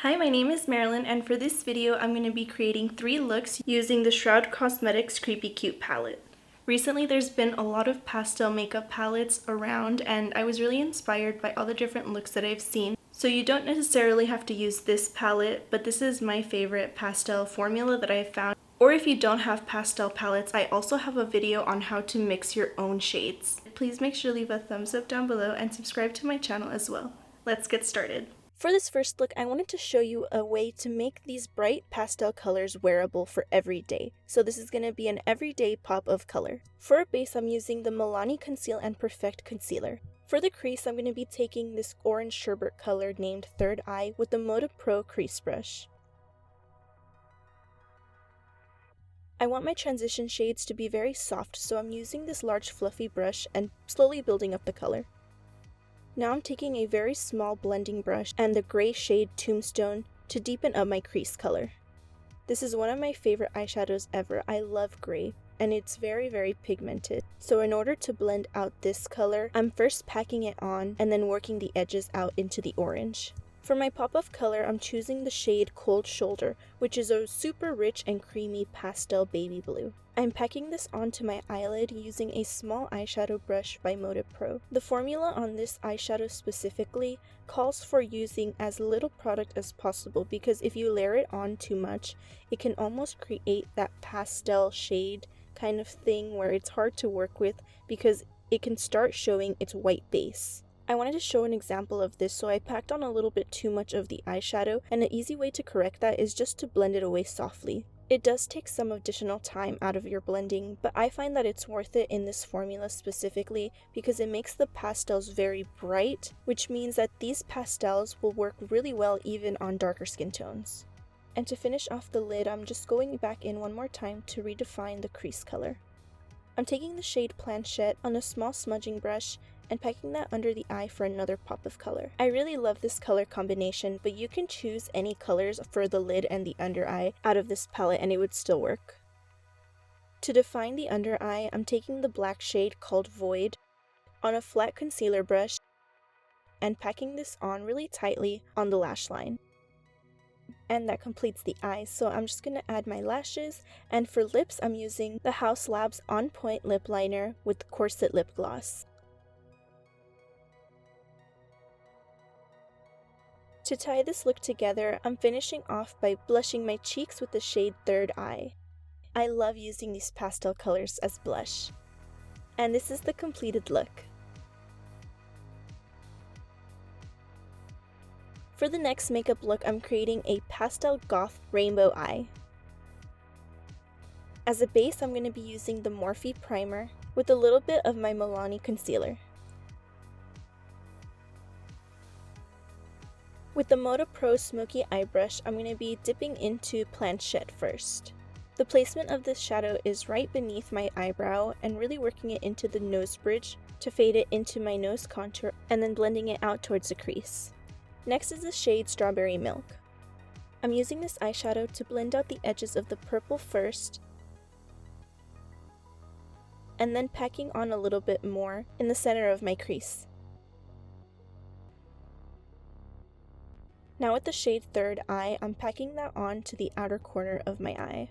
Hi, my name is Marilyn, and for this video I'm going to be creating 3 looks using the Shroud Cosmetics Creepy Cute palette. Recently there's been a lot of pastel makeup palettes around and I was really inspired by all the different looks that I've seen. So you don't necessarily have to use this palette, but this is my favorite pastel formula that I've found. Or if you don't have pastel palettes, I also have a video on how to mix your own shades. Please make sure to leave a thumbs up down below and subscribe to my channel as well. Let's get started. For this first look, I wanted to show you a way to make these bright pastel colors wearable for every day. So this is going to be an everyday pop of color. For a base, I'm using the Milani Conceal and Perfect Concealer. For the crease, I'm going to be taking this orange sherbet color named Third Eye with the Moda Pro crease brush. I want my transition shades to be very soft, so I'm using this large fluffy brush and slowly building up the color. Now I'm taking a very small blending brush and the gray shade Tombstone to deepen up my crease color. This is one of my favorite eyeshadows ever. I love gray and it's very pigmented. So in order to blend out this color, I'm first packing it on and then working the edges out into the orange. For my pop of color, I'm choosing the shade Cold Shoulder, which is a super rich and creamy pastel baby blue. I'm packing this onto my eyelid using a small eyeshadow brush by Moda Pro. The formula on this eyeshadow specifically calls for using as little product as possible because if you layer it on too much, it can almost create that pastel shade kind of thing where it's hard to work with because it can start showing its white base. I wanted to show an example of this, so I packed on a little bit too much of the eyeshadow, and an easy way to correct that is just to blend it away softly. It does take some additional time out of your blending, but I find that it's worth it in this formula specifically because it makes the pastels very bright, which means that these pastels will work really well even on darker skin tones. And to finish off the lid, I'm just going back in one more time to redefine the crease color. I'm taking the shade Planchette on a small smudging brush and packing that under the eye for another pop of color. I really love this color combination, but you can choose any colors for the lid and the under eye out of this palette and it would still work. To define the under eye, I'm taking the black shade called Void on a flat concealer brush and packing this on really tightly on the lash line. And that completes the eyes, so I'm just going to add my lashes, and for lips I'm using the Haus Labs On Point Lip Liner with Corset Lip Gloss. To tie this look together, I'm finishing off by blushing my cheeks with the shade Third Eye. I love using these pastel colors as blush. And this is the completed look. For the next makeup look, I'm creating a Pastel Goth rainbow eye. As a base, I'm going to be using the Morphe primer with a little bit of my Milani concealer. With the Moda Pro Smoky Eye Brush, I'm going to be dipping into Planchette first. The placement of this shadow is right beneath my eyebrow and really working it into the nose bridge to fade it into my nose contour and then blending it out towards the crease. Next is the shade Strawberry Milk. I'm using this eyeshadow to blend out the edges of the purple first, and then packing on a little bit more in the center of my crease. Now with the shade Third Eye, I'm packing that on to the outer corner of my eye.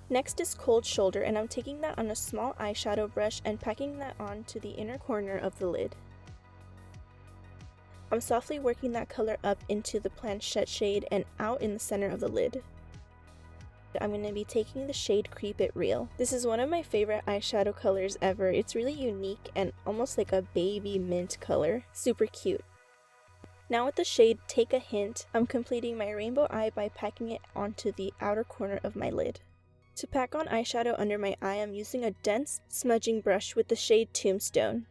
Next is Cold Shoulder, and I'm taking that on a small eyeshadow brush and packing that on to the inner corner of the lid. I'm softly working that color up into the Planchette shade and out in the center of the lid. I'm going to be taking the shade Creep It Real. This is one of my favorite eyeshadow colors ever. It's really unique and almost like a baby mint color. Super cute. Now with the shade Take a Hint, I'm completing my rainbow eye by packing it onto the outer corner of my lid. To pack on eyeshadow under my eye, I'm using a dense smudging brush with the shade Tombstone.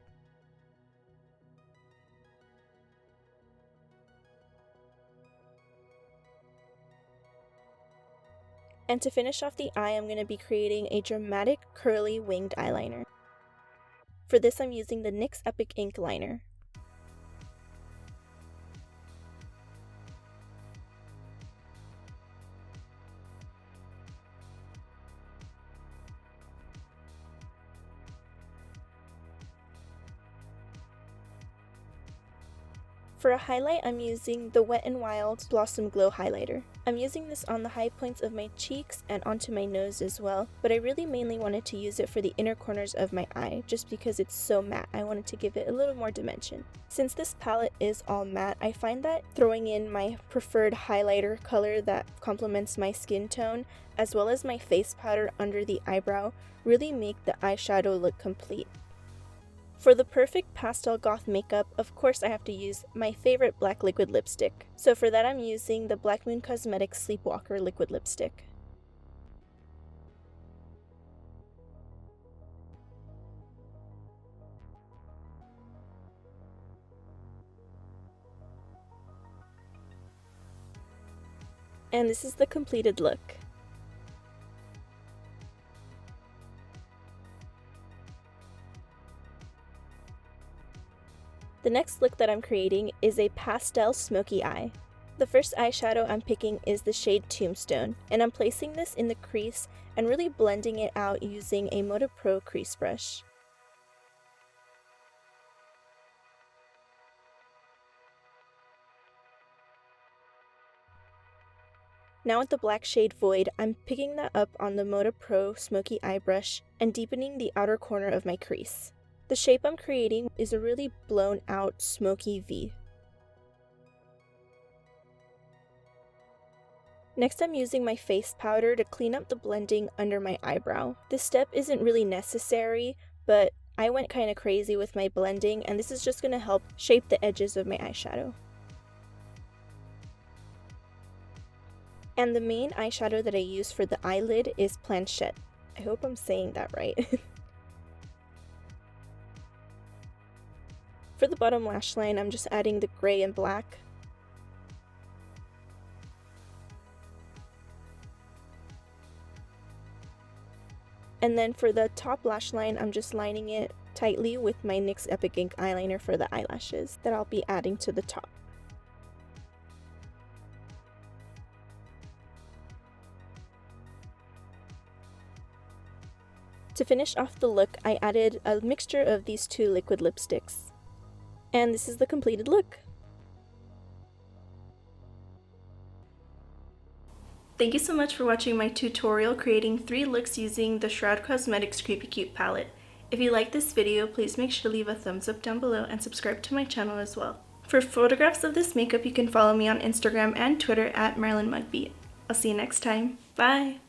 And to finish off the eye, I'm going to be creating a dramatic curly winged eyeliner. For this, I'm using the NYX Epic Ink Liner. For a highlight, I'm using the Wet n Wild Blossom Glow highlighter. I'm using this on the high points of my cheeks and onto my nose as well, but I really mainly wanted to use it for the inner corners of my eye, just because it's so matte. I wanted to give it a little more dimension. Since this palette is all matte, I find that throwing in my preferred highlighter color that complements my skin tone, as well as my face powder under the eyebrow, really make the eyeshadow look complete. For the perfect pastel goth makeup, of course I have to use my favorite black liquid lipstick. So for that I'm using the Black Moon Cosmetics Sleepwalker liquid lipstick. And this is the completed look. The next look that I'm creating is a pastel smoky eye. The first eyeshadow I'm picking is the shade Tombstone, and I'm placing this in the crease and really blending it out using a Moda Pro crease brush. Now with the black shade Void, I'm picking that up on the Moda Pro smoky eye brush and deepening the outer corner of my crease. The shape I'm creating is a really blown out smoky V. Next I'm using my face powder to clean up the blending under my eyebrow. This step isn't really necessary, but I went kinda crazy with my blending, and this is just gonna help shape the edges of my eyeshadow. And the main eyeshadow that I use for the eyelid is Planchette. I hope I'm saying that right. For the bottom lash line, I'm just adding the gray and black. And then for the top lash line, I'm just lining it tightly with my NYX Epic Ink eyeliner for the eyelashes that I'll be adding to the top. To finish off the look, I added a mixture of these two liquid lipsticks. And this is the completed look. Thank you so much for watching my tutorial creating 3 looks using the Shroud Cosmetics Creepy Cute palette. If you like this video, please make sure to leave a thumbs up down below and subscribe to my channel as well. For photographs of this makeup, you can follow me on Instagram and Twitter at MarilynMugBeat. I'll see you next time. Bye!